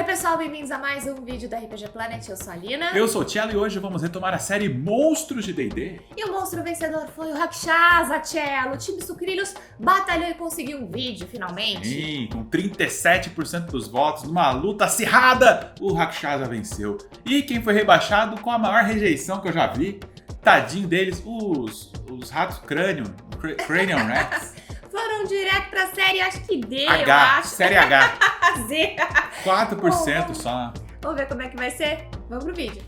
Oi pessoal, bem-vindos a mais um vídeo da RPG Planet, eu sou a Lina. Eu sou o Tchelo e hoje vamos retomar a série Monstros de D&D. E o monstro vencedor foi o Rakshasa, Tchelo. O time Sucrilhos batalhou e conseguiu um vídeo, finalmente. Sim, com 37% dos votos, numa luta acirrada, o Rakshasa venceu. E quem foi rebaixado com a maior rejeição que eu já vi, tadinho deles, os ratos Cranium Rats. Foram direto pra série, acho que D, H, eu acho. série H. Z. 4% só. Vamos ver como é que vai ser? Vamos pro vídeo.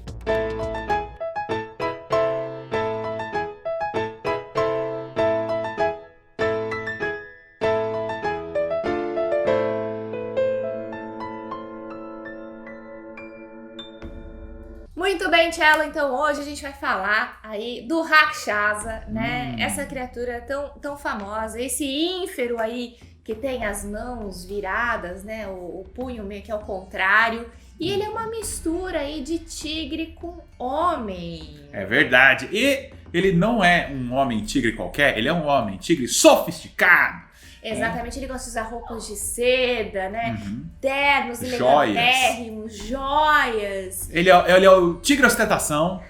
Muito bem, Tchelo, então hoje a gente vai falar aí do Rakshasa, né? Essa criatura tão famosa, esse ínfero aí que tem as mãos viradas, né? O punho meio que ao contrário. E ele é uma mistura aí de tigre com homem. É verdade. E ele não é um homem tigre qualquer, ele é um homem tigre sofisticado. Exatamente, ele gosta de usar roupas de seda, né? Ternos Joias. elegantérrimos, joias. Ele é o tigre ostentação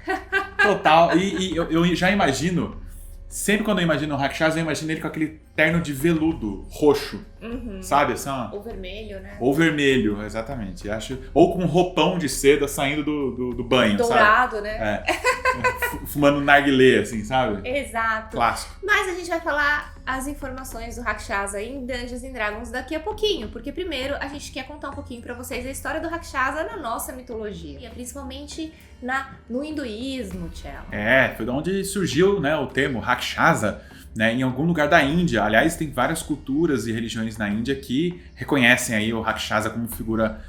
total. E eu já imagino, sempre quando eu imagino o Rakshasa, eu imagino ele com aquele terno de veludo roxo, sabe? Assim, ó. Ou vermelho, né? Ou vermelho, exatamente. Ou com um roupão de seda saindo do banho, Dourado, sabe? né? Fumando narguilé, assim, sabe? Exato. Clássico. Mas a gente vai falar as informações do Rakshasa em Dungeons and Dragons daqui a pouquinho, porque primeiro a gente quer contar um pouquinho pra vocês a história do Rakshasa na nossa mitologia, principalmente no hinduísmo, Tchelo. Foi de onde surgiu, né, o termo Rakshasa, né, em algum lugar da Índia. Aliás, tem várias culturas e religiões na Índia que reconhecem aí o Rakshasa como figura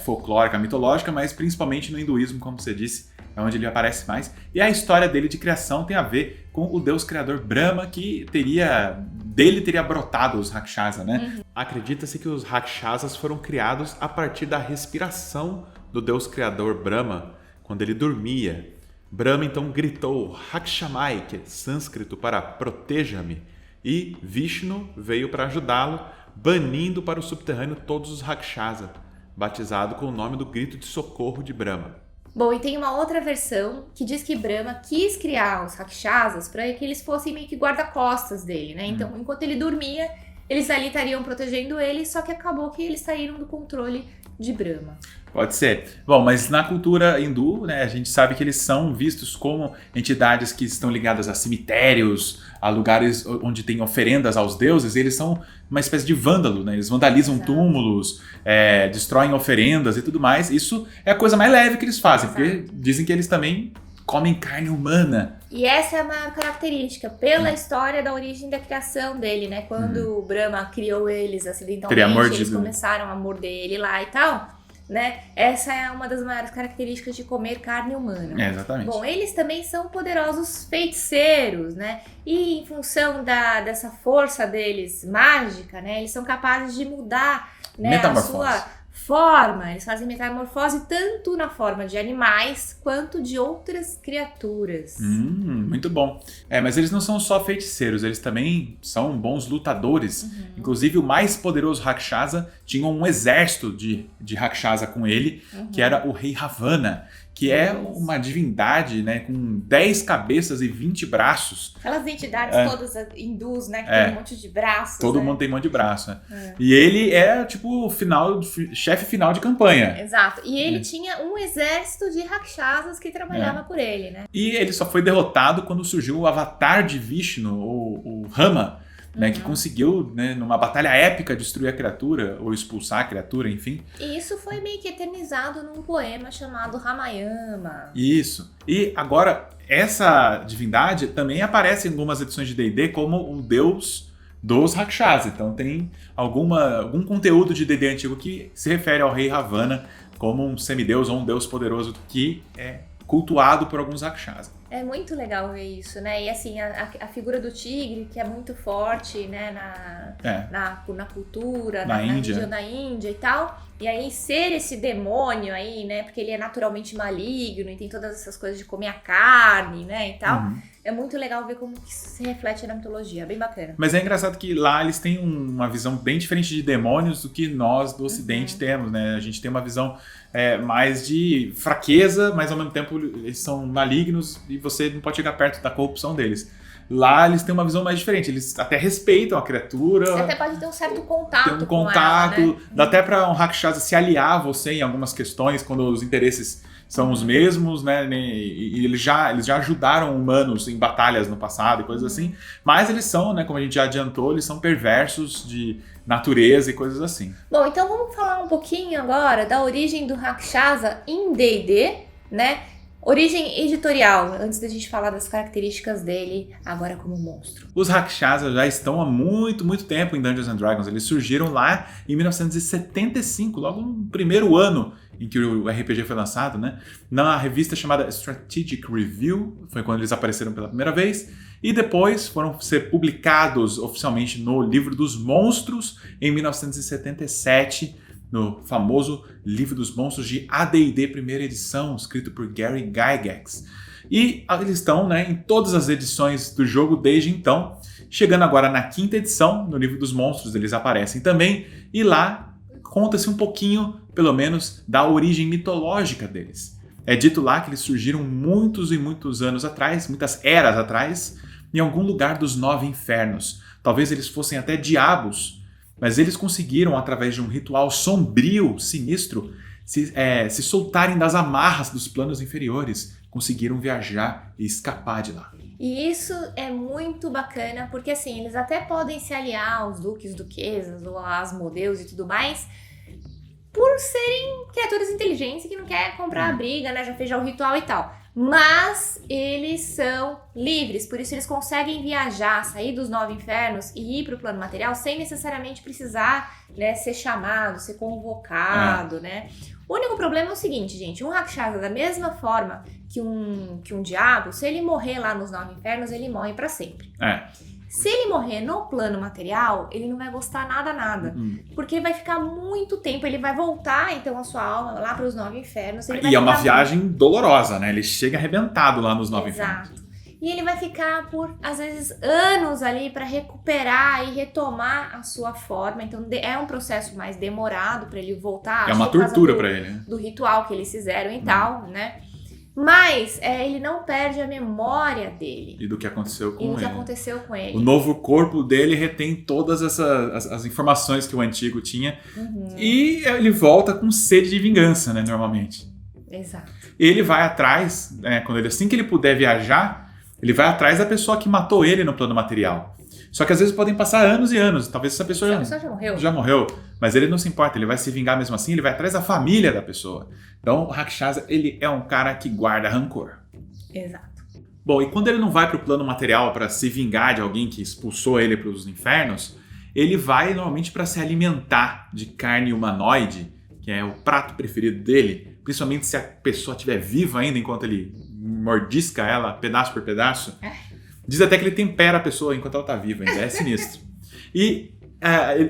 folclórica, mitológica, mas principalmente no hinduísmo, como você disse, é onde ele aparece mais. E a história dele de criação tem a ver com o deus criador Brahma, que dele teria brotado os Rakshasa, né? Acredita-se que os Rakshasas foram criados a partir da respiração do deus criador Brahma, quando ele dormia. Brahma então gritou Rakshamai, que é sânscrito para proteja-me, e Vishnu veio para ajudá-lo, banindo para o subterrâneo todos os Rakshasa, batizado com o nome do grito de socorro de Brahma. Bom, e tem uma outra versão que diz que Brahma quis criar os Rakshasas para que eles fossem meio que guarda-costas dele, né? Então, enquanto ele dormia, eles ali estariam protegendo ele, só que acabou que eles saíram do controle de Brahma. Pode ser. Bom, mas na cultura hindu, né, a gente sabe que eles são vistos como entidades que estão ligadas a cemitérios, a lugares onde tem oferendas aos deuses. Eles são uma espécie de vândalo, né? Eles vandalizam túmulos, destroem oferendas e tudo mais. Isso é a coisa mais leve que eles fazem, porque dizem que eles também comem carne humana. E essa é a maior característica, pela história da origem da criação dele, né? Quando o Brahma criou eles acidentalmente, eles começaram a morder ele lá e tal, né? Essa é uma das maiores características de comer carne humana. Exatamente. Bom, eles também são poderosos feiticeiros, né? E em função dessa força deles mágica, né? Eles são capazes de mudar, né, a sua forma. Eles fazem metamorfose tanto na forma de animais quanto de outras criaturas. Muito bom. Mas eles não são só feiticeiros, eles também são bons lutadores. Inclusive o mais poderoso Rakshasa tinha um exército de Rakshasa com ele, que era o rei Ravana, que é uma divindade, né, com 10 cabeças e 20 braços. Aquelas entidades todas hindus, né, que tem um monte de braços. Todo mundo tem um monte de braço, né? E ele é tipo chefe final de campanha. Exato. E ele tinha um exército de Rakshasas que trabalhava por ele, né? E ele só foi derrotado quando surgiu o avatar de Vishnu, o Rama, né, que conseguiu, né, numa batalha épica, destruir a criatura, ou expulsar a criatura, enfim. E isso foi meio que eternizado num poema chamado Ramayana. Isso. E agora, essa divindade também aparece em algumas edições de D&D como o deus dos Rakshasa. Então tem algum conteúdo de D&D antigo que se refere ao rei Ravana como um semideus ou um deus poderoso que é cultuado por alguns Rakshasa. É muito legal ver isso, né? E assim, a figura do tigre, que é muito forte, né? Na cultura, na região da Índia e tal. E aí ser esse demônio aí, né? Porque ele é naturalmente maligno e tem todas essas coisas de comer a carne, né? E tal. é muito legal ver como que isso se reflete na mitologia, bem bacana. Mas é engraçado que lá eles têm uma visão bem diferente de demônios do que nós do Ocidente temos, né? A gente tem uma visão mais de fraqueza, mas ao mesmo tempo eles são malignos e você não pode chegar perto da corrupção deles. Lá eles têm uma visão mais diferente, eles até respeitam a criatura. Você até pode ter um certo contato tem um com contato, ela, né? Dá até para um Rakshasa se aliar a você em algumas questões, quando os interesses são os mesmos, né? E eles já ajudaram humanos em batalhas no passado e coisas assim. Mas eles são, né, como a gente já adiantou, eles são perversos de natureza e coisas assim. Bom, então vamos falar um pouquinho agora da origem do Rakshasa em D&D, né? Origem editorial, antes da gente falar das características dele agora como monstro. Os Rakshasas já estão há muito, muito tempo em Dungeons & Dragons. Eles surgiram lá em 1975, logo no primeiro ano em que o RPG foi lançado, né? Na revista chamada Strategic Review, foi quando eles apareceram pela primeira vez. E depois foram ser publicados oficialmente no Livro dos Monstros em 1977, no famoso Livro dos Monstros de AD&D primeira edição, escrito por Gary Gygax. E eles estão, né, em todas as edições do jogo desde então. Chegando agora na 5ª edição, no Livro dos Monstros, eles aparecem também. E lá conta-se um pouquinho, pelo menos, da origem mitológica deles. É dito lá que eles surgiram muitos e muitos anos atrás, muitas eras atrás, em algum lugar dos 9 infernos. Talvez eles fossem até diabos, mas eles conseguiram, através de um ritual sombrio, sinistro, se soltarem das amarras dos planos inferiores. Conseguiram viajar e escapar de lá. E isso é muito bacana, porque assim, eles até podem se aliar aos duques, duquesas, ou às Asmodeus e tudo mais, por serem criaturas inteligentes que não querem comprar a briga, né? Já fez já o ritual e tal. Mas eles são livres, por isso eles conseguem viajar, sair dos 9 infernos e ir para o plano material sem necessariamente precisar, né, ser chamado, ser convocado, né? O único problema é o seguinte, gente, um Rakshasa, da mesma forma que um diabo, se ele morrer lá nos 9 infernos, ele morre para sempre. Se ele morrer no plano material, ele não vai gostar nada. Porque vai ficar muito tempo, ele vai voltar, então, a sua alma lá para os 9 infernos. E é uma viagem dolorosa, né? Ele chega arrebentado lá nos 9 infernos. Exato. E ele vai ficar por, às vezes, anos ali para recuperar e retomar a sua forma. Então, é um processo mais demorado para ele voltar. É uma tortura para ele, né? Do ritual que eles fizeram e tal, né? Mas ele não perde a memória dele. E do que aconteceu com ele. O novo corpo dele retém todas as informações que o antigo tinha. E ele volta com sede de vingança, né, normalmente. Exato. Ele vai atrás, assim que ele puder viajar, ele vai atrás da pessoa que matou ele no plano material. Só que às vezes podem passar anos e anos. Talvez essa pessoa já morreu. Mas ele não se importa, ele vai se vingar mesmo assim, ele vai atrás da família da pessoa. Então o Rakshasa, ele é um cara que guarda rancor. Exato. Bom, e quando ele não vai para o plano material para se vingar de alguém que expulsou ele para os infernos, ele vai normalmente para se alimentar de carne humanoide, que é o prato preferido dele, principalmente se a pessoa estiver viva ainda enquanto ele mordisca ela pedaço por pedaço. Diz até que ele tempera a pessoa enquanto ela está viva, ainda é sinistro. E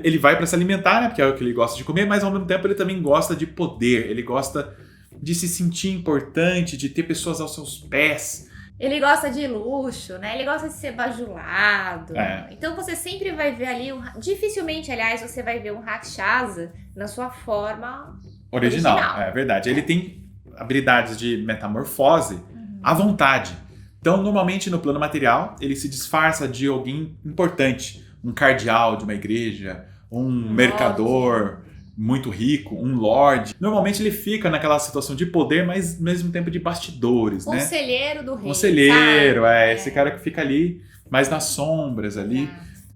ele vai para se alimentar, né, porque é o que ele gosta de comer, mas ao mesmo tempo ele também gosta de poder, ele gosta de se sentir importante, de ter pessoas aos seus pés. Ele gosta de luxo, né? Ele gosta de ser bajulado. Então você sempre vai ver ali, dificilmente, aliás, você vai ver um Rakshasa na sua forma original. É verdade. Ele tem habilidades de metamorfose à vontade. Então, normalmente no plano material, ele se disfarça de alguém importante. Um cardeal de uma igreja, um mercador muito rico, um lorde. Normalmente ele fica naquela situação de poder, mas ao mesmo tempo de bastidores, né? Conselheiro do rei. Conselheiro, esse cara que fica ali, mais nas sombras ali.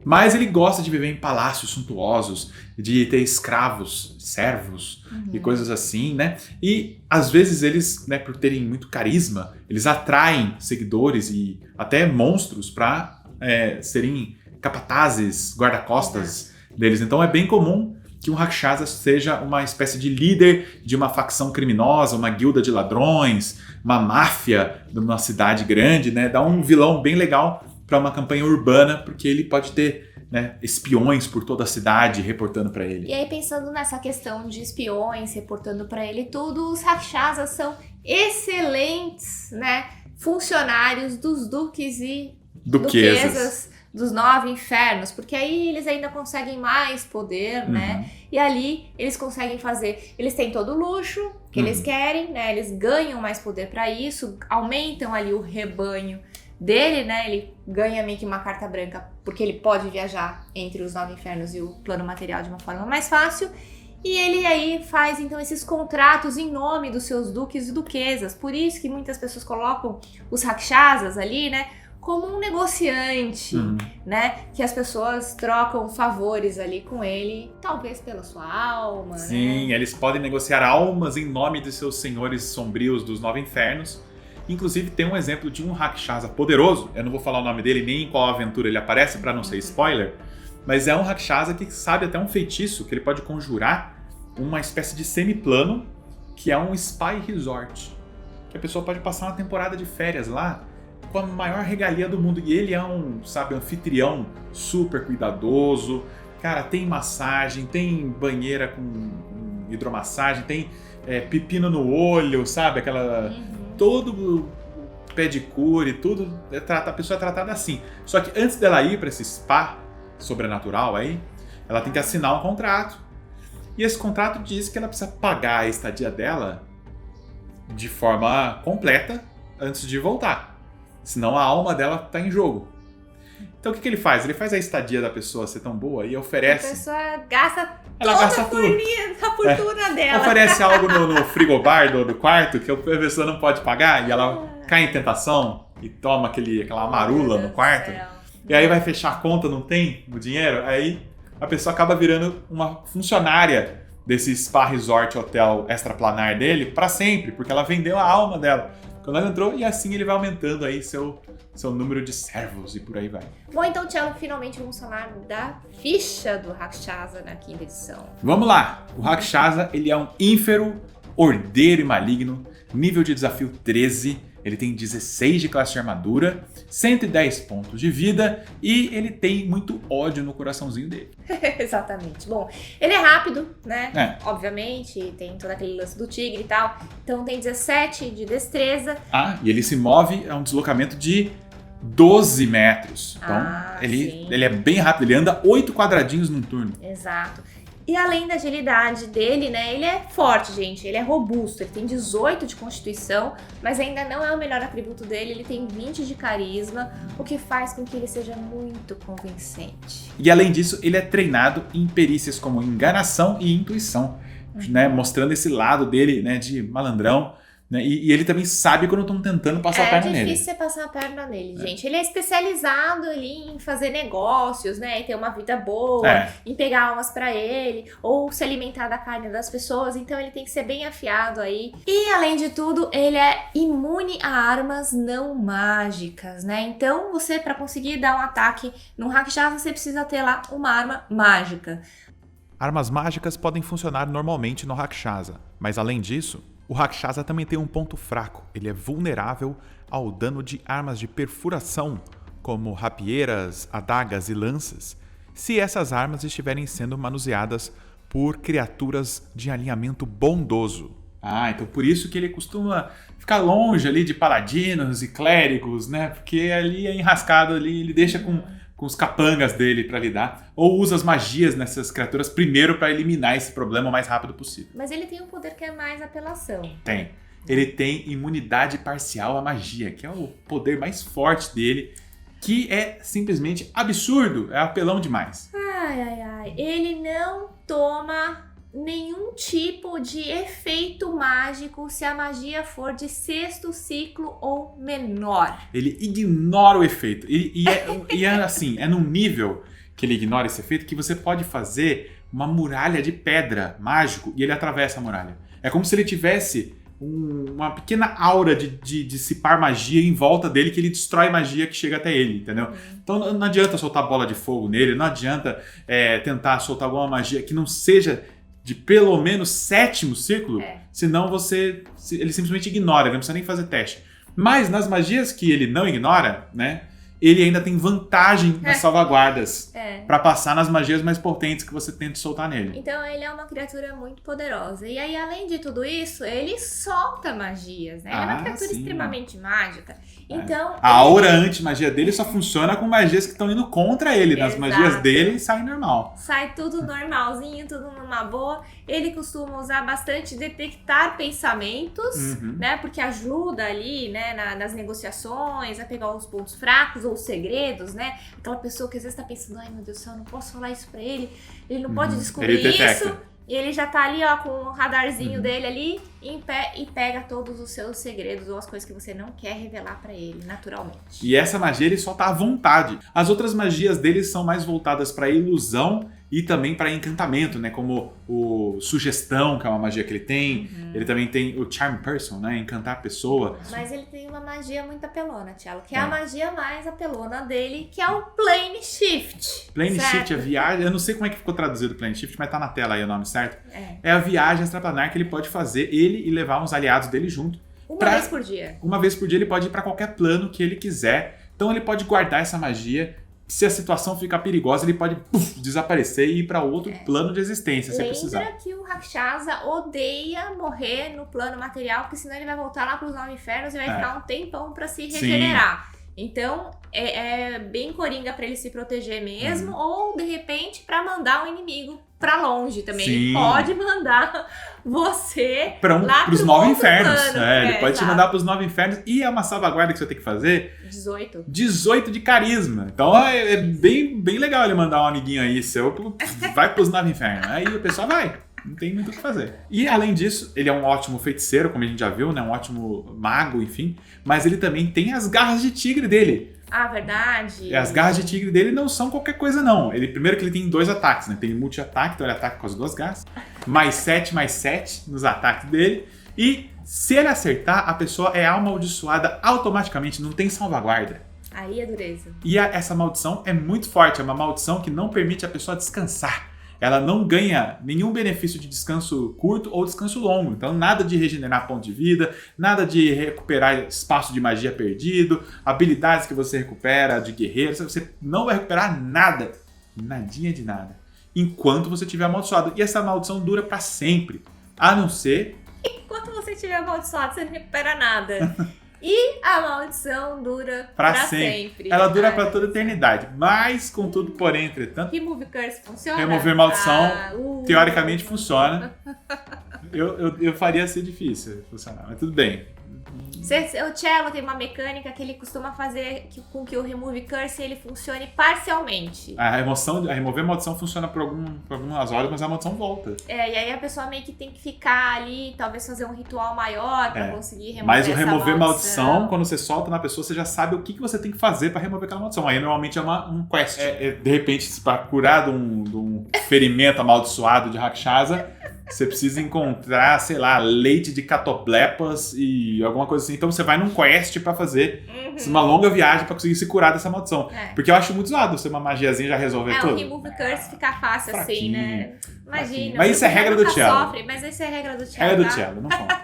Mas ele gosta de viver em palácios suntuosos, de ter escravos, servos e coisas assim, né? E às vezes eles, né, por terem muito carisma, eles atraem seguidores e até monstros para serem capatazes, guarda-costas deles. Então é bem comum que um Rakshasa seja uma espécie de líder de uma facção criminosa, uma guilda de ladrões, uma máfia de uma cidade grande, né? Dá um vilão bem legal para uma campanha urbana, porque ele pode ter, né, espiões por toda a cidade reportando para ele. E aí, pensando nessa questão de espiões reportando para ele tudo, os Rakshasas são excelentes, né, funcionários dos duques e Duquesas. dos 9 infernos, porque aí eles ainda conseguem mais poder, né? E ali eles conseguem fazer, eles têm todo o luxo que eles querem, né? Eles ganham mais poder para isso, aumentam ali o rebanho dele, né? Ele ganha meio que uma carta branca, porque ele pode viajar entre os 9 infernos e o plano material de uma forma mais fácil. E ele aí faz então esses contratos em nome dos seus duques e duquesas. Por isso que muitas pessoas colocam os rakshasas ali, né, como um negociante, né? Que as pessoas trocam favores ali com ele, talvez pela sua alma, Sim, né? eles podem negociar almas em nome de seus senhores sombrios dos 9 infernos. Inclusive tem um exemplo de um Rakshasa poderoso, eu não vou falar o nome dele nem em qual aventura ele aparece para não ser spoiler, mas é um Rakshasa que sabe até um feitiço que ele pode conjurar uma espécie de semiplano, que é um Spy Resort, que a pessoa pode passar uma temporada de férias lá com a maior regalia do mundo. E ele é um, sabe, anfitrião super cuidadoso. Cara, tem massagem, tem banheira com hidromassagem, tem pepino no olho, sabe? Aquela... Todo pedicure, tudo. A pessoa é tratada assim. Só que antes dela ir para esse spa sobrenatural aí, ela tem que assinar um contrato. E esse contrato diz que ela precisa pagar a estadia dela de forma completa antes de voltar. Senão a alma dela tá em jogo. Então o que ele faz? Ele faz a estadia da pessoa ser tão boa e oferece... A pessoa gasta Ela toda gasta tudo. a fortuna dela. Oferece algo no frigobar do quarto que a pessoa não pode pagar e ela cai em tentação e toma aquela marula no quarto. E aí vai fechar a conta, não tem o dinheiro. Aí a pessoa acaba virando uma funcionária desse spa resort hotel extraplanar dele para sempre, porque ela vendeu a alma dela quando ela entrou, e assim ele vai aumentando aí seu número de servos e por aí vai. Bom, então, Thiago, finalmente vamos falar da ficha do Rakshasa na 5ª edição. Vamos lá! O Rakshasa, ele é um ínfero, ordeiro e maligno, nível de desafio 13, ele tem 16 de classe de armadura, 110 pontos de vida e ele tem muito ódio no coraçãozinho dele. Exatamente. Bom, ele é rápido, né? Obviamente, tem todo aquele lance do tigre e tal. Então tem 17 de destreza. Ah, e ele se move a um deslocamento de 12 metros. Então, ele é bem rápido, ele anda 8 quadradinhos num turno. Exato. E além da agilidade dele, né, ele é forte, gente, ele é robusto, ele tem 18 de constituição, mas ainda não é o melhor atributo dele, ele tem 20 de carisma, o que faz com que ele seja muito convincente. E além disso, ele é treinado em perícias como enganação e intuição, né, mostrando esse lado dele, né, de malandrão. Né? E ele também sabe quando estão tentando passar a perna nele. É difícil você passar a perna nele, gente. Ele é especializado ali em fazer negócios, né? E ter uma vida boa, em pegar almas pra ele, ou se alimentar da carne das pessoas. Então ele tem que ser bem afiado aí. E além de tudo, ele é imune a armas não mágicas, né? Então você, pra conseguir dar um ataque no Rakshasa, você precisa ter lá uma arma mágica. Armas mágicas podem funcionar normalmente no Rakshasa, mas além disso, o Rakshasa também tem um ponto fraco. Ele é vulnerável ao dano de armas de perfuração, como rapieiras, adagas e lanças, se essas armas estiverem sendo manuseadas por criaturas de alinhamento bondoso. Ah, então por isso que ele costuma ficar longe ali de paladinos e clérigos, né? Porque ali é enrascado ali, ele deixa com os capangas dele pra lidar, ou usa as magias nessas criaturas primeiro pra eliminar esse problema o mais rápido possível. Mas ele tem um poder que é mais apelação. Tem. Ele tem imunidade parcial à magia, que é o poder mais forte dele, que é simplesmente absurdo, é apelão demais. Ai. Ele não toma nenhum tipo de efeito mágico se a magia for de 6º ciclo ou menor. Ele ignora o efeito. E é assim, é num nível que ele ignora esse efeito que você pode fazer uma muralha de pedra mágico e ele atravessa a muralha. É como se ele tivesse uma pequena aura de dissipar magia em volta dele, que ele destrói magia que chega até ele, entendeu? Então não adianta soltar bola de fogo nele, não adianta tentar soltar alguma magia que não seja de pelo menos 7º círculo, senão ele simplesmente ignora, ele não precisa nem fazer teste. Mas nas magias que ele não ignora, né, ele ainda tem vantagem nas salvaguardas É. pra passar nas magias mais potentes que você tenta soltar nele. Então ele é uma criatura muito poderosa. E aí, além de tudo isso, ele solta magias, né? Ele é uma criatura sim. extremamente mágica. Então. A aura anti-magia dele só funciona com magias que estão indo contra ele. Nas Exato. magias dele sai normal. Sai tudo normalzinho, tudo numa boa. Ele costuma usar bastante detectar pensamentos, né? Porque ajuda ali, né, nas negociações, a pegar os pontos fracos ou os segredos, né? Aquela pessoa que às vezes tá pensando, ai meu Deus do céu, eu não posso falar isso pra ele não pode descobrir Ele detecta. isso. E ele já tá ali, ó, com o radarzinho dele ali em pé e pega todos os seus segredos ou as coisas que você não quer revelar pra ele, naturalmente. E essa magia ele solta à vontade. As outras magias dele são mais voltadas para ilusão e também para encantamento, né? Como o sugestão, que é uma magia que ele tem. Ele também tem o charm person, né? Encantar a pessoa. Mas ele tem uma magia muito apelona, Thiago, que é a magia mais apelona dele, que é o Plane Shift. Plane certo? Shift, a viagem... Eu não sei como é que ficou traduzido o Plane Shift, mas tá na tela aí o nome certo. É. É a viagem extraplanar que ele pode fazer, ele e levar uns aliados dele junto. Uma vez por dia. Uma vez por dia ele pode ir para qualquer plano que ele quiser. Então ele pode guardar essa magia. Se a situação ficar perigosa, ele pode desaparecer e ir para outro plano de existência, se precisar. Lembra que o Rakshasa odeia morrer no plano material, porque senão ele vai voltar lá para os 9 infernos e vai ficar um tempão para se regenerar. Então, é bem coringa para ele se proteger mesmo, ou de repente para mandar um inimigo para longe também. Sim. Ele pode mandar você Para os 9 infernos. plano. Ele pode te mandar para os 9 infernos e é uma salvaguarda que você tem que fazer. 18 de carisma. Então é bem legal ele mandar um amiguinho aí seu, vai para os 9 infernos. Aí o pessoal vai. Não tem muito o que fazer. E além disso, ele é um ótimo feiticeiro, como a gente já viu, né? Um ótimo mago, enfim. Mas ele também tem as garras de tigre dele. Ah, verdade. E as garras de tigre dele não são qualquer coisa, não. Primeiro que ele tem 2 ataques, né? Tem multi-ataque, então ele ataca com as 2 garras. Mais 7 nos ataques dele. E se ele acertar, a pessoa é amaldiçoada automaticamente, não tem salvaguarda. Aí é dureza. E essa maldição é muito forte, é uma maldição que não permite a pessoa descansar. Ela não ganha nenhum benefício de descanso curto ou descanso longo. Então, nada de regenerar ponto de vida, nada de recuperar espaço de magia perdido, habilidades que você recupera de guerreiro. Você não vai recuperar nada, nadinha de nada, enquanto você estiver amaldiçoado. E essa maldição dura pra sempre, a não ser... Enquanto você estiver amaldiçoado, você não recupera nada. E a maldição dura pra sempre. Ela dura pra toda a eternidade. Mas, contudo, porém, entretanto... Remove curse funciona? Remover maldição, teoricamente, funciona. Eu faria ser difícil funcionar, mas tudo bem. O cello tem uma mecânica que ele costuma fazer com que o Remove Curse ele funcione parcialmente. A remover maldição funciona por algumas horas, mas a maldição volta. E aí a pessoa meio que tem que ficar ali, talvez fazer um ritual maior pra conseguir remover mas o essa remover maldição, quando você solta na pessoa, você já sabe o que você tem que fazer pra remover aquela maldição. Aí normalmente é um quest. De repente, pra curar de um ferimento amaldiçoado de Rakshasa, você precisa encontrar, sei lá, leite de catoblepas e alguma coisa assim. Então você vai num quest pra fazer uma longa viagem pra conseguir se curar dessa maldição. Porque eu acho muito zoado você uma magiazinha já resolver tudo. O Remove Curse fica fácil assim, né? Imagina. Mas isso é regra do cello. Sofre, mas isso é regra do cello. Regra do cello, não conta.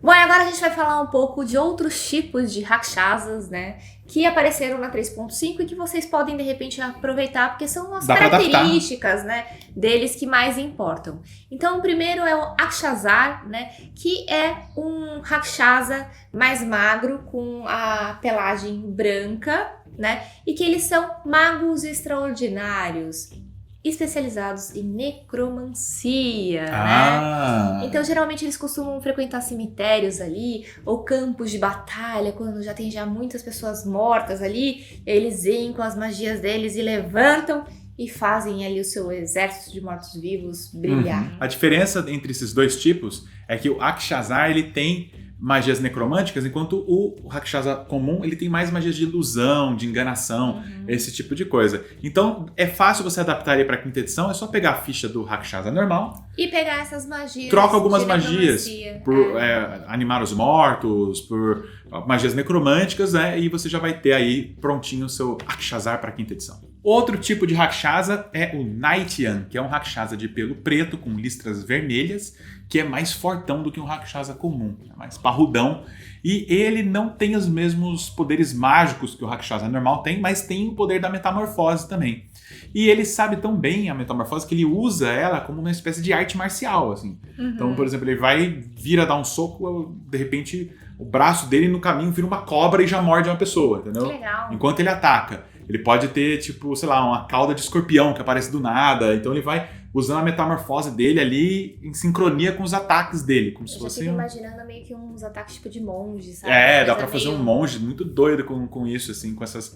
Bom, e agora a gente vai falar um pouco de outros tipos de Rakshasas, né? Que apareceram na 3.5 e que vocês podem, de repente, aproveitar, porque são as características, né, deles que mais importam. Então, o primeiro é o Akshazar, né? Que é um Rakshasa mais magro, com a pelagem branca, né? E que eles são magos extraordinários, especializados em necromancia, né? Então, geralmente, eles costumam frequentar cemitérios ali, ou campos de batalha, quando já tem muitas pessoas mortas ali, eles vêm com as magias deles e levantam e fazem ali o seu exército de mortos-vivos brilhar. A diferença entre esses dois tipos é que o Akshazar, ele tem magias necromânticas, enquanto o Rakshasa comum, ele tem mais magias de ilusão, de enganação, esse tipo de coisa. Então, é fácil você adaptar ele para a quinta edição, é só pegar a ficha do Rakshasa normal e pegar essas magias. Troca algumas magias por animar os mortos, por magias necromânticas, né? E você já vai ter aí prontinho o seu Akshazar para a quinta edição. Outro tipo de Rakshasa é o Naityan, que é um Rakshasa de pelo preto com listras vermelhas, que é mais fortão do que um Rakshasa comum, é mais parrudão. E ele não tem os mesmos poderes mágicos que o Rakshasa normal tem, mas tem o poder da metamorfose também. E ele sabe tão bem a metamorfose que ele usa ela como uma espécie de arte marcial, assim. Então, por exemplo, ele vira dar um soco, de repente o braço dele no caminho vira uma cobra e já morde uma pessoa, entendeu? Que legal. Enquanto ele ataca. Ele pode ter, tipo, sei lá, uma cauda de escorpião que aparece do nada. Então ele vai usando a metamorfose dele ali em sincronia com os ataques dele. Como se fosse. Eu fico imaginando meio que uns ataques tipo de monge, sabe? Dá pra fazer um monge muito doido com isso, assim, com essas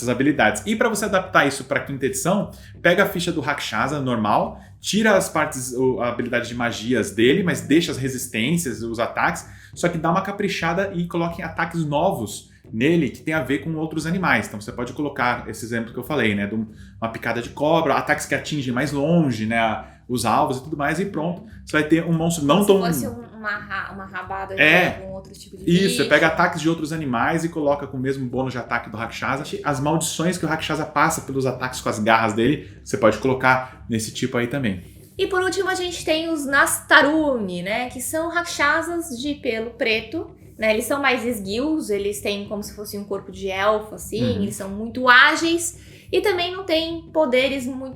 habilidades. E pra você adaptar isso pra quinta edição, pega a ficha do Rakshasa normal, tira as partes, a habilidade de magias dele, mas deixa as resistências, os ataques, só que dá uma caprichada e coloca em ataques novos nele que tem a ver com outros animais. Então você pode colocar esse exemplo que eu falei, né? De uma picada de cobra, ataques que atingem mais longe, né? Os alvos e tudo mais, e pronto. Você vai ter um monstro não tão... Se fosse uma rabada com outro tipo de Isso, bicho. você pega ataques de outros animais e coloca com o mesmo bônus de ataque do Rakshasa. As maldições que o Rakshasa passa pelos ataques com as garras dele, você pode colocar nesse tipo aí também. E por último a gente tem os Nastaruni, né? Que são Rakshasas de pelo preto. Né, eles são mais esguios, eles têm como se fosse um corpo de elfo, assim, eles são muito ágeis e também não têm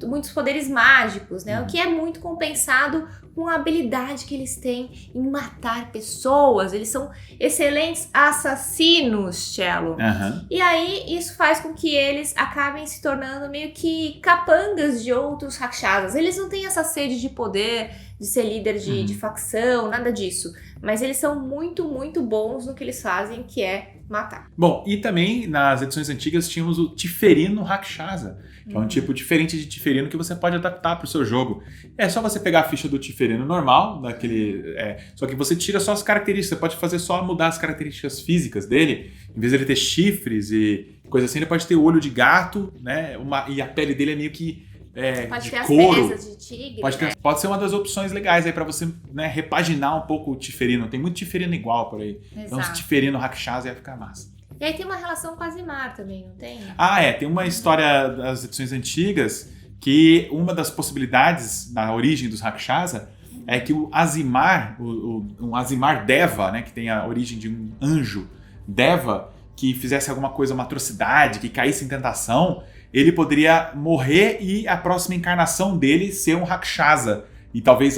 muitos poderes mágicos, né? O que é muito compensado com a habilidade que eles têm em matar pessoas. Eles são excelentes assassinos, Cello. E aí isso faz com que eles acabem se tornando meio que capangas de outros Rakshasas. Eles não têm essa sede de poder, de ser líder de facção, nada disso. Mas eles são muito, muito bons no que eles fazem, que é matar. Bom, e também nas edições antigas tínhamos o Tiferino Rakshasa, que é um tipo diferente de Tiferino que você pode adaptar para o seu jogo. É só você pegar a ficha do Tiferino normal, só que você tira só as características, você pode fazer só mudar as características físicas dele. Em vez de ele ter chifres e coisa assim, ele pode ter olho de gato, né? E a pele dele é meio que pode ter couro. as presas de tigre. Pode ser uma das opções legais aí pra você, né, repaginar um pouco o Tiferino. Tem muito Tiferino igual por aí. Exato. Então, esse Tiferino Rakshasa ia ficar massa. E aí tem uma relação com a Azimar também, não tem? Tem uma história das edições antigas que uma das possibilidades na origem dos Rakshasa é que o Azimar, um Azimar Deva, né, que tem a origem de um anjo Deva, que fizesse alguma coisa, uma atrocidade, que caísse em tentação, ele poderia morrer e a próxima encarnação dele ser um Rakshasa. E talvez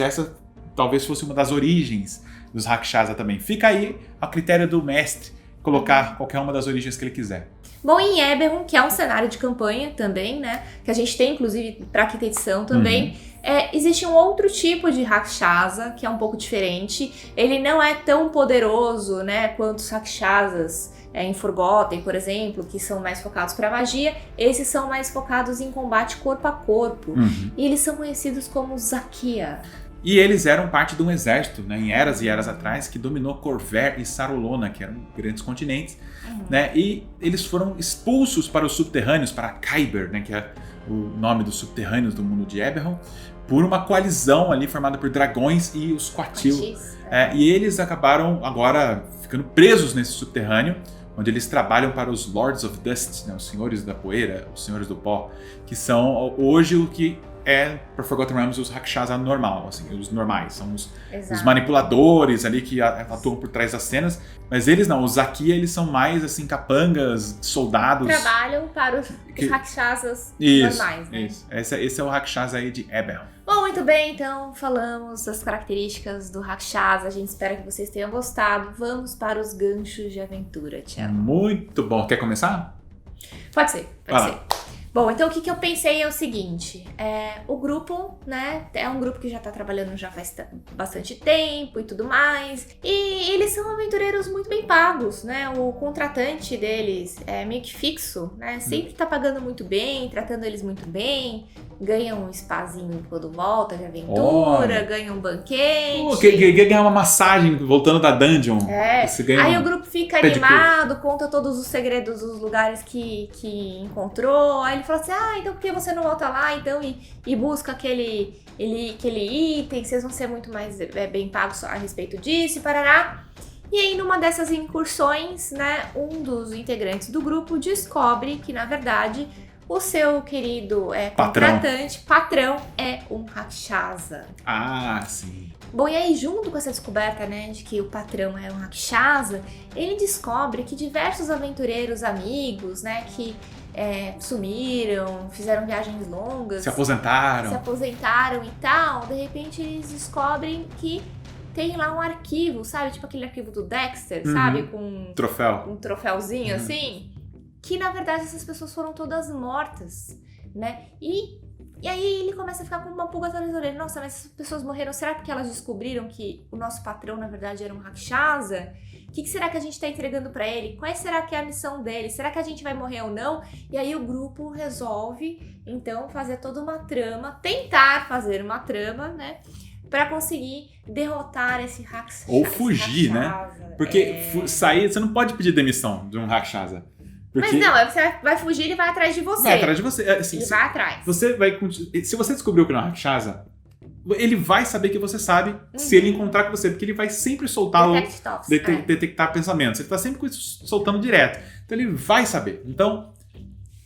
fosse uma das origens dos Rakshasa também. Fica aí a critério do mestre colocar qualquer uma das origens que ele quiser. Bom, em Eberron, que é um cenário de campanha também, né? Que a gente tem, inclusive, para a quinta edição também. Existe um outro tipo de Rakshasa, que é um pouco diferente. Ele não é tão poderoso, né, quanto os Rakshasas em Forgotten, por exemplo, que são mais focados para magia. Esses são mais focados em combate corpo a corpo. E eles são conhecidos como Zakia. E eles eram parte de um exército, né, em eras e eras atrás, que dominou Corvair e Sarulona, que eram grandes continentes, né, e eles foram expulsos para os subterrâneos, para Kyber, né, que é o nome dos subterrâneos do mundo de Eberron, por uma coalizão ali formada por dragões e os Quatil. E eles acabaram agora ficando presos nesse subterrâneo, onde eles trabalham para os Lords of Dust, né, os Senhores da Poeira, os Senhores do Pó, que são hoje o que para Forgotten Realms os Rakshasa normal, assim, os normais, são os manipuladores ali que atuam por trás das cenas, mas eles não, os Zakia, eles são mais assim, capangas, soldados. Trabalham para os Rakshasas normais, né? Isso, esse é o Rakshasa aí de Eberron. Bom, muito bem, então falamos das características do Rakshasa, a gente espera que vocês tenham gostado. Vamos para os ganchos de aventura, Cello. Muito bom, quer começar? Pode ser. Bom, então o que eu pensei é o seguinte, o grupo, né, é um grupo que já tá trabalhando já faz bastante tempo e tudo mais, e eles são aventureiros muito bem pagos, né, o contratante deles é meio que fixo, né, sempre tá pagando muito bem, tratando eles muito bem, ganham um spazinho quando volta de aventura, ganham um banquete. Quer ganhar uma massagem voltando da dungeon. Aí o grupo fica animado, conta todos os segredos dos lugares que encontrou. Aí ele fala assim, então por que você não volta lá então e busca aquele item, vocês vão ser muito mais bem pagos a respeito disso e parará. E aí numa dessas incursões, né, um dos integrantes do grupo descobre que na verdade o seu querido contratante, patrão, é um Rakshasa. Ah, sim. Bom, e aí junto com essa descoberta, né, de que o patrão é um Rakshasa, ele descobre que diversos aventureiros amigos, né, que sumiram, fizeram viagens longas, Se aposentaram e tal, de repente eles descobrem que tem lá um arquivo, sabe? Tipo aquele arquivo do Dexter, sabe? Com Troféu. um troféuzinho assim. Que na verdade essas pessoas foram todas mortas, né? E aí ele começa a ficar com uma pulga atrás da orelha. Nossa, mas essas pessoas morreram. Será porque elas descobriram que o nosso patrão na verdade era um Rakshasa? O que será que a gente tá entregando pra ele? Qual será que é a missão dele? Será que a gente vai morrer ou não? E aí o grupo resolve, então, fazer toda uma trama, tentar fazer uma trama, né? Pra conseguir derrotar esse Rakshasa. Ou fugir, né? Porque sair, você não pode pedir demissão de um Rakshasa. Porque Mas não, você vai fugir e ele vai atrás de você. vai atrás de você. Assim, Ele vai atrás. Se você descobriu que não é um Rakshasa, ele vai saber que você sabe se ele encontrar com você, porque ele vai sempre soltar detectar pensamentos. Ele tá sempre soltando direto. Então ele vai saber. Então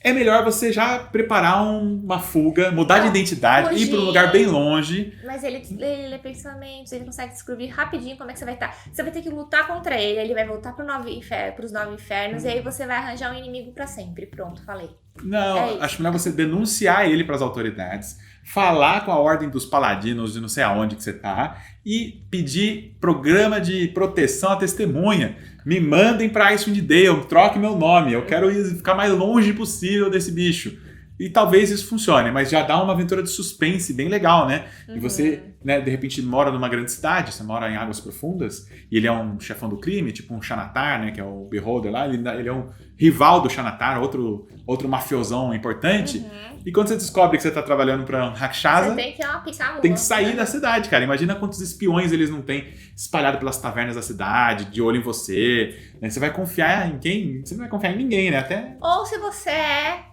é melhor você já preparar uma fuga, mudar de identidade, ir para um lugar bem longe. Mas ele lê pensamentos, ele consegue descobrir rapidinho como é que você vai estar. Você vai ter que lutar contra ele, ele vai voltar pros 9 infernos, e aí você vai arranjar um inimigo pra sempre. Pronto, falei. Não, acho melhor você denunciar ele para as autoridades, falar com a ordem dos paladinos de não sei aonde que você tá e pedir programa de proteção à testemunha. Me mandem pra Icewind Dale, troque meu nome, eu quero ficar mais longe possível desse bicho. E talvez isso funcione, mas já dá uma aventura de suspense bem legal, né? E você, né, de repente mora numa grande cidade, você mora em águas profundas, e ele é um chefão do crime, tipo um Xanatar, né, que é o Beholder lá, ele é um rival do Xanatar, outro mafiosão importante. E quando você descobre que você tá trabalhando pra um Rakshasa, você tem que picar a mula, tem que sair da cidade, cara. Imagina quantos espiões eles não têm espalhado pelas tavernas da cidade, de olho em você, né? Você vai confiar em quem? Você não vai confiar em ninguém, né? Até... Ou se você é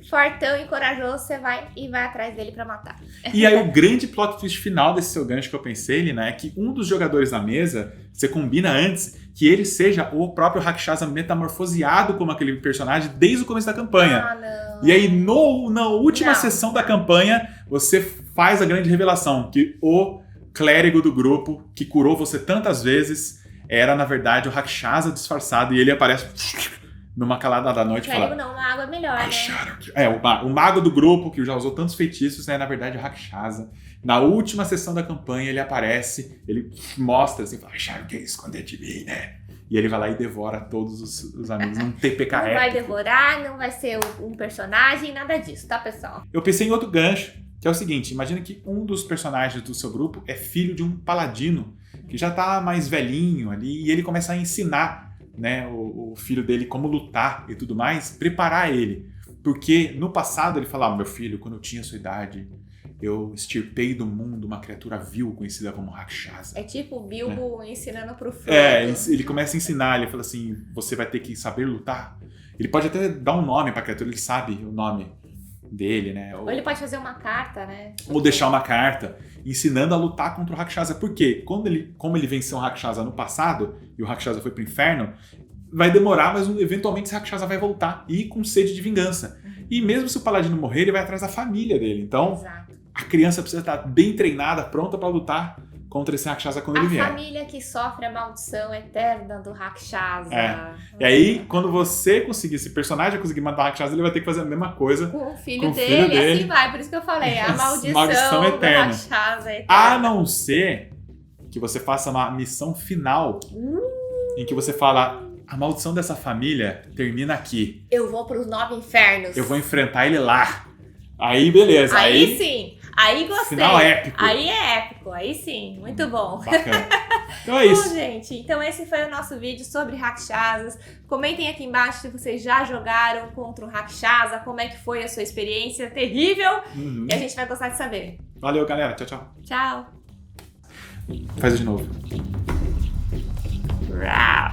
fortão e corajoso, você vai atrás dele pra matar. E aí o grande plot twist final desse seu gancho que eu pensei, né, é que um dos jogadores da mesa, você combina antes que ele seja o próprio Rakshasa metamorfoseado como aquele personagem desde o começo da campanha. Ah, não. E aí na última sessão da campanha, você faz a grande revelação que o clérigo do grupo, que curou você tantas vezes, era na verdade o Rakshasa disfarçado, e ele aparece numa calada da noite e fala... Clérigo não, uma água é melhor, né? O mago do grupo, que já usou tantos feitiços, né? Na verdade, o Rakshasa. Na última sessão da campanha, ele aparece, ele mostra assim, fala, acharam que ia esconder de mim, né? E ele vai lá e devora todos os amigos. Não tem PK Não épico. vai devorar, não vai ser um personagem, nada disso, tá, pessoal? Eu pensei em outro gancho, que é o seguinte, imagina que um dos personagens do seu grupo é filho de um paladino, que já tá mais velhinho ali, e ele começa a ensinar, né, o filho dele como lutar e tudo mais, preparar ele. Porque no passado ele falava, meu filho, quando eu tinha sua idade, eu extirpei do mundo uma criatura vil conhecida como Rakshasa. É tipo o Bilbo ensinando pro Frodo. Ele começa a ensinar, ele fala assim, você vai ter que saber lutar. Ele pode até dar um nome pra criatura, ele sabe o nome dele, né? Ou ele pode fazer uma carta, né? Ou deixar uma carta ensinando a lutar contra o Rakshasa. Por quê? Como ele venceu o Rakshasa no passado e o Rakshasa foi pro inferno, vai demorar, mas eventualmente esse Rakshasa vai voltar e ir com sede de vingança. E mesmo se o paladino morrer, ele vai atrás da família dele. Então, exato, a criança precisa estar bem treinada, pronta para lutar contra esse Rakshasa quando ele vier. A família que sofre a maldição eterna do Rakshasa. E aí, quando você conseguir, esse personagem conseguir matar o Rakshasa, ele vai ter que fazer a mesma coisa com o filho dele. Assim vai, por isso que eu falei, a maldição eterna. do Rakshasa eterna. A não ser que você faça uma missão final em que você fala, a maldição dessa família termina aqui. Eu vou pros 9 infernos. Eu vou enfrentar ele lá. Aí, beleza. Aí sim. Aí gostei. Final épico. Aí é épico. Aí sim. Muito bom. Bacana. Então é isso. Bom, gente. Então esse foi o nosso vídeo sobre Rakshasas. Comentem aqui embaixo se vocês já jogaram contra um Rakshasa. Como é que foi a sua experiência terrível. E a gente vai gostar de saber. Valeu, galera. Tchau, tchau. Tchau. Faz de novo. Rau.